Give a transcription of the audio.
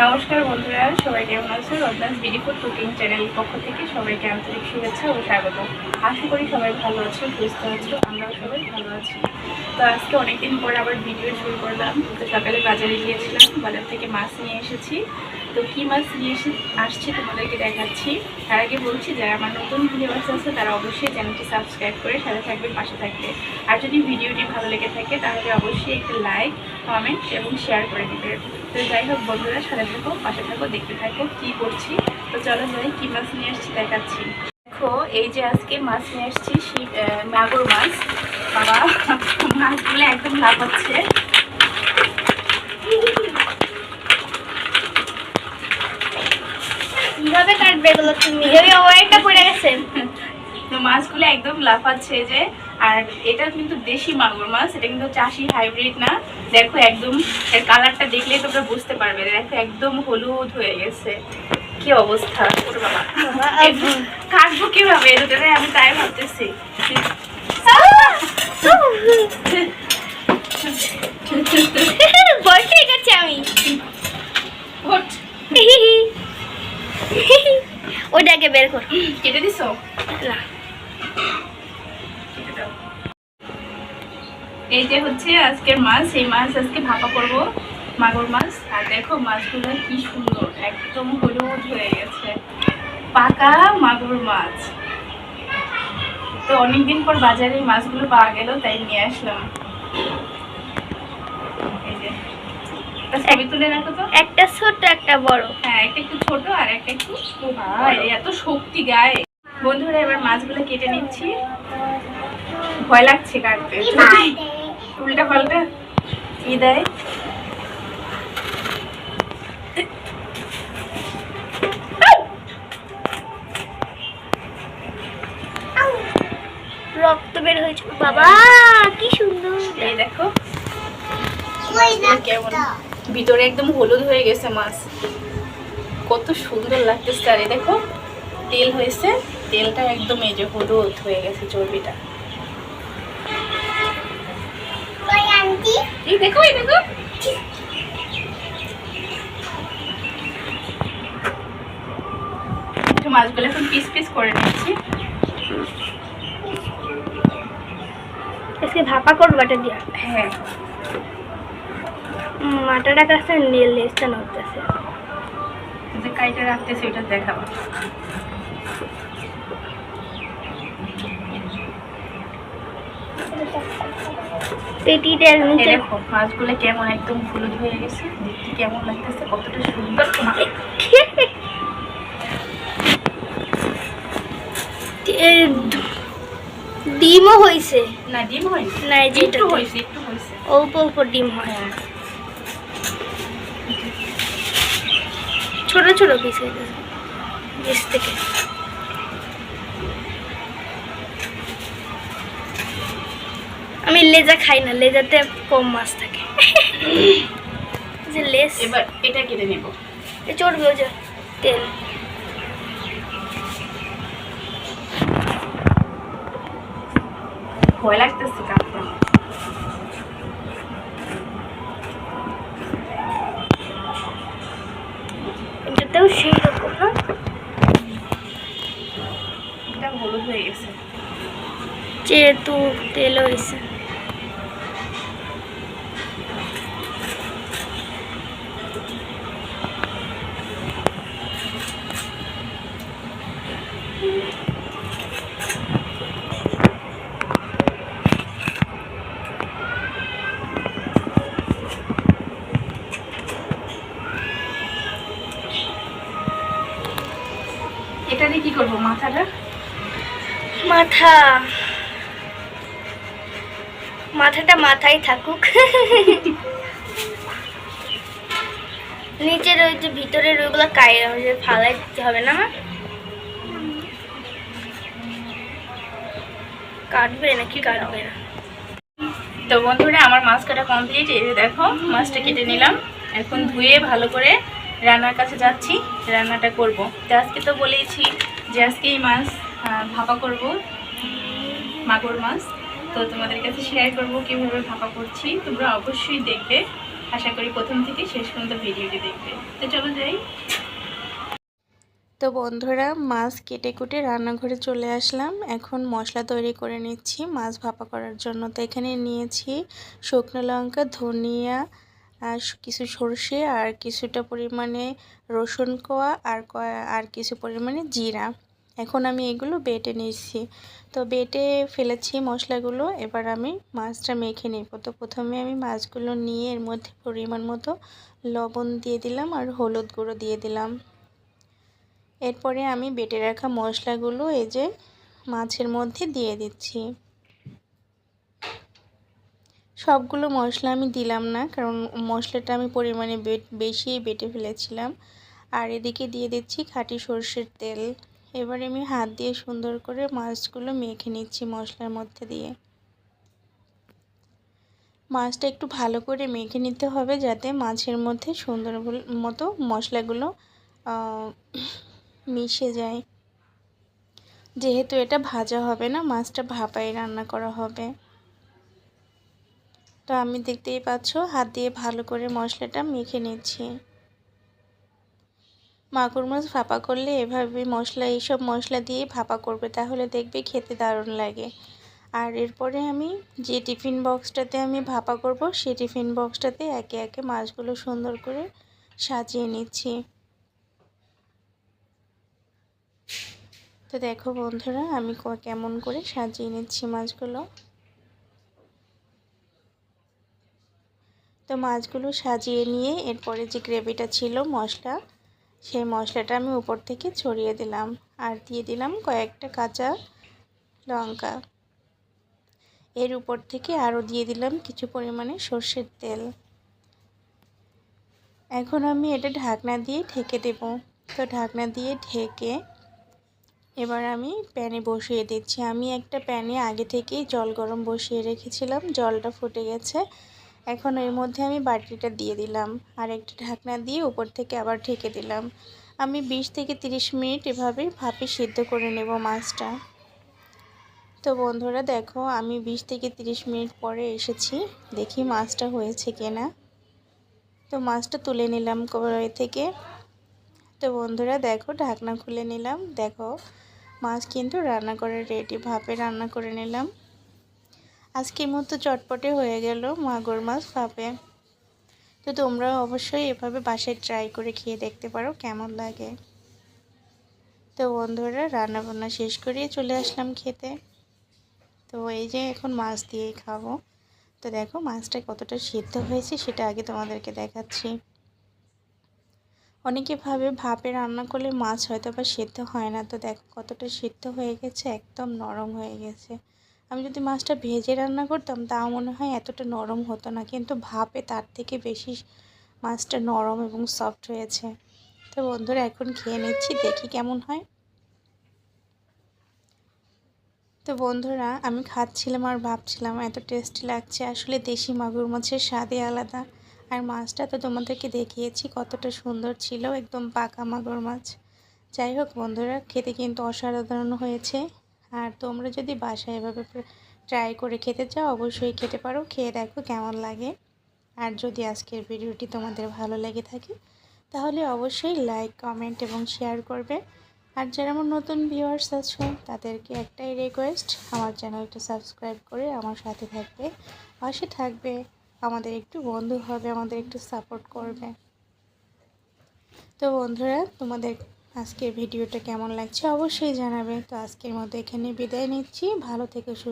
নমস্কার বন্ধুরা, সবাই কেমন আছো? রত্নাস বিউটিফুল কুকিং চ্যানেলের পক্ষ থেকে সবাইকে আন্তরিক শুভেচ্ছা ও স্বাগত। আশা করি সবাই ভালো আছো, সুস্থ আছো, আমরাও সবাই ভালো আছি। তো আজকে অনেকদিন পর আবার ভিডিও শুরু করলাম। তো সকালে বাজারে গিয়েছিলাম, বাজার থেকে মাছ নিয়ে এসেছি। তো কী মাছ নিয়ে আসছি তোমাদেরকে দেখাচ্ছি। তার আগে বলছি যারা আমার নতুন ভিডিওস আছে তারা অবশ্যই চ্যানেলটি সাবস্ক্রাইব করে সাথে থাকবে, পাশে থাকবে। আর যদি ভিডিওটি ভালো লেগে থাকে তাহলে অবশ্যই একটু লাইক, কমেন্ট এবং শেয়ার করে দেবে। তো যাই হোক বন্ধুরা, সাথে থাকো, পাশে থাকো, দেখতে থাকো কী করছি। তো চলো যাই, কী মাছ নিয়ে আসছি দেখাচ্ছি। দেখো, এই যে আজকে মাছ নিয়ে আসছি মাগুর মাছ। বাবা, মাছগুলো একদম লাফাচ্ছে। কিভাবে কাটবে এগুলো? তুমি ওইটা পড়ে গেছেন। তো মাছগুলো একদম লাফাচ্ছে যে। আর এটা কিন্তু দেশি মাগুর মাছ, এটা কিন্তু চাষি হাইব্রিড না। দেখো একদম এর কালারটা দেখলেই তোমরা বুঝতে পারবে। দেখো একদম হলুদ হয়ে গেছে, কি অবস্থা। কাটবো কিভাবে এর ভিতরে, আমি তাই ভাবতেছি। ভয় পেয়ে গেছি আমি। ওইটাকে বের কর। কেটে দিছো? না, এই যে হচ্ছে আজকের মাছ। এই মাছ আজকে ভাপা করব, মাগুর মাছ। আর দেখো মাছগুলো কি সুন্দর, একদম হলুদ হয়ে গেছে, পাকা মাগুর মাছ। তো অনেকদিন পর বাজারে এই মাছগুলো পাওয়া গেল, তাই নিয়ে আসলাম। এই যে ছবি তুলে রাখো তো। একটা ছোট একটা বড়। হ্যাঁ, একটা একটু ছোট আর একটা একটু। এত শক্তি গায়ে। বন্ধুরা, এবার মাছগুলো কেটে নিচ্ছি। ভয় লাগছে কাটতে, উল্টা পাল্টা কি দেয়। রক্ত বের হয়েছে। বাবা কি সুন্দর। এই দেখো কেমন ভিতরে একদম হলুদ হয়ে গেছে মাছ, কত সুন্দর লাগতেছে। আর দেখো তেল হয়েছে, তেলটা একদম এই যে হলুদ হয়ে গেছে, চর্বিটা। এই দেখো, এই দেখো মাছগুলো এখন পিস পিস করে নিচ্ছি। আজকে ভাপা করবো বাটা দিয়া। হ্যাঁ, মাটাটা কাছে লেজটা নড়তেছে। যে কাইটা রাখতেছি ওটা দেখাবো। পেটিটার নিচে দেখো মাছগুলো কেমন একদম হলুদ হয়ে গেছে, দেখতে কেমন লাগতেছে, কতটা সুন্দর। ডিমও হয়েছে না, ডিম হয়নি। না, এই যে একটু হয়েছে, একটু হয়েছে। অল্প অল্প ডিম হয়। হ্যাঁ, ছোট ছোট পিস হয়ে গেছে নিচ থেকে। আমি লেজা খাই না, লেজাতে কম মাছ থাকে। যে লেজ এবার এটা কেটে নেব। চর্বি, ওই যে তেল। ভয় লাগতেছে কাটতে। এটাতেও সেই রকম না, এটা হলুদ হয়ে গেছে। যেহেতু তেল হয়েছে। এটা দিয়ে কি করবো? মাথাটা মাথাটা মাথায় থাকুক। নিচের ওই যে ভিতরের ওইগুলো ফালাই দিতে হবে না? কাটবে নাকি কাটবে না? তো বন্ধুরা, আমার মাছ কাটা কমপ্লিট। এই যে দেখো মাছটা কেটে নিলাম। এখন ধুয়ে ভালো করে রান্নার কাছে যাচ্ছি, রান্নাটা করব। তো আজকে তো বলেইছি যে আজকে এই মাছ ভাপা করব, মাগুর মাছ। তো তোমাদের কাছে শেয়ার করব কীভাবে ভাপা করছি, তোমরা অবশ্যই দেখবে। আশা করি প্রথম থেকে শেষ পর্যন্ত ভিডিওটি দেখবে। তো চলো যাই। তো বন্ধুরা, মাছ কেটে কুটে রান্নাঘরে চলে আসলাম। এখন মশলা তৈরি করে নিচ্ছি মাছ ভাপা করার জন্য। তো এখানে নিয়েছি শুকনো লঙ্কা, ধনিয়া, আর কিছু সরষে, আর কিছুটা পরিমাণে রসুন কোয়া, আর কিছু পরিমাণে জিরা। এখন আমি এগুলো বেটে নিচ্ছি। তো বেটে ফেলেছি মশলাগুলো। এবার আমি মাছটা মেখে নেব। তো প্রথমে আমি মাছগুলো নিয়ে এর মধ্যে পরিমাণ মতো লবণ দিয়ে দিলাম আর হলুদ গুঁড়ো দিয়ে দিলাম। এরপরে আমি বেটে রাখা মশলাগুলো এই যে মাছের মধ্যে দিয়ে দিচ্ছি। সবগুলো মশলা আমি দিলাম না, কারণ মশলাটা আমি পরিমাণে বেশি বেটে ফেলেছিলাম। আর এদিকে দিয়ে দিচ্ছি খাঁটি সরষের তেল। এবার আমি হাত দিয়ে সুন্দর করে মাছগুলো মেখে নিচ্ছি মশলার মধ্যে দিয়ে। মাছটা একটু ভালো করে মেখে নিতে হবে, যাতে মাছের মধ্যে সুন্দর মতো মশলাগুলো মিশে যায়। যেহেতু এটা ভাজা হবে না, মাছটা ভাপায় রান্না করা হবে। তো আমি দেখতেই পাচ্ছ হাত দিয়ে ভালো করে মশলাটা মেখে নিচ্ছি। মাগুর মাছ ভাপা করলে এভাবে এইসব মশলা দিয়ে ভাপা করবে, তাহলে দেখবে খেতে দারুণ লাগে। আর এরপরে আমি যে টিফিন বক্সটাতে আমি ভাপা করব, সেই টিফিন বক্সটাতে একে একে মাছগুলো সুন্দর করে সাজিয়ে নিচ্ছি। তো দেখো বন্ধুরা, আমি কেমন করে সাজিয়ে নিচ্ছি মাছগুলো। তো মাছগুলো সাজিয়ে নিয়ে এরপরে যে গ্রেভিটা ছিল মশলা, সেই মশলাটা আমি উপর থেকে ছড়িয়ে দিলাম। আর দিয়ে দিলাম কয়েকটা কাঁচা লঙ্কা। এর উপর থেকে আরও দিয়ে দিলাম কিছু পরিমাণে সর্ষের তেল। এখন আমি এটা ঢাকনা দিয়ে ঢেকে দেব। তো ঢাকনা দিয়ে ঢেকে এবার আমি প্যানে বসিয়ে দিচ্ছি। আমি একটা প্যানে আগে থেকেই জল গরম বসিয়ে রেখেছিলাম, জলটা ফুটে গেছে। এখন এর মধ্যে আমি বাটিটা দিয়ে দিলাম আর একটা ঢাকনা দিয়ে উপর থেকে আবার ঢেকে দিলাম। আমি 20 থেকে 30 মিনিট এভাবে ভাপে সিদ্ধ করে নেব মাছটা। তো বন্ধুরা দেখো, আমি 20 থেকে 30 মিনিট পরে এসেছি, দেখি মাছটা হয়েছে কিনা। তো মাছটা তুলে নিলাম কড়াই থেকে। তো বন্ধুরা দেখো, ঢাকনা খুলে নিলাম। দেখো মাছ কিন্তু রান্না করে রেডি, ভাপে রান্না করে নিলাম। আজকের মতো চটপটে হয়ে গেল মাগুর মাছ ভাপে। তো তোমরাও অবশ্যই এভাবে বাসায় ট্রাই করে খেয়ে দেখতে পারো কেমন লাগে। তো বন্ধুরা, রান্না বান্না শেষ করে চলে আসলাম খেতে। তো এই যে এখন মাছ দিয়েই খাবো। তো দেখো মাছটা কতটা সিদ্ধ হয়েছে সেটা আগে তোমাদেরকে দেখাচ্ছি। অনেকে ভাবে ভাপে রান্না করলে মাছ হয়তো বা সিদ্ধ হয় না। তো দেখো কতটা সিদ্ধ হয়ে গেছে, একদম নরম হয়ে গেছে। আমি যদি মাছটা ভেজে রান্না করতাম তাও মনে হয় এতটা নরম হতো না, কিন্তু ভাপে তার থেকে বেশি মাছটা নরম এবং সফট হয়েছে। তো বন্ধুরা এখন খেয়ে নিচ্ছি, দেখি কেমন হয়। তো বন্ধুরা আমি খাচ্ছিলাম আর ভাবছিলাম এত টেস্টি লাগছে। আসলে দেশি মাগুর মাছের স্বাদই আলাদা। আর মাছটা তো তোমাদেরকে দেখিয়েছি কতটা সুন্দর ছিল, একদম পাকা মাগুর মাছ। যাই হোক বন্ধুরা, খেতে কিন্তু অসাধারণ হয়েছে। আর তোমরা যদি বাসায় এভাবে ট্রাই করে খেতে চাও অবশ্যই খেতে পারো, খেয়ে দেখো কেমন লাগে। আর যদি আজকের ভিডিওটি তোমাদের ভালো লেগে থাকে তাহলে অবশ্যই লাইক, কমেন্ট এবং শেয়ার করবে। আর যারা আমার নতুন ভিউয়ার্স আছো তাদেরকে একটাই রিকোয়েস্ট, আমার চ্যানেলটা সাবস্ক্রাইব করে আমার সাথে থাকবে, পাশে থাকবে, আমাদের একটু বন্ধু হবে, আমাদের একটু সাপোর্ট করবে। তো বন্ধুরা, তোমাদের আজকের ভিডিওটা কেমন লাগছে অবশ্যই জানাবে। তো আজকের মতো এখানে বিদায় নিচ্ছি, ভালো থেকো, সুস্থ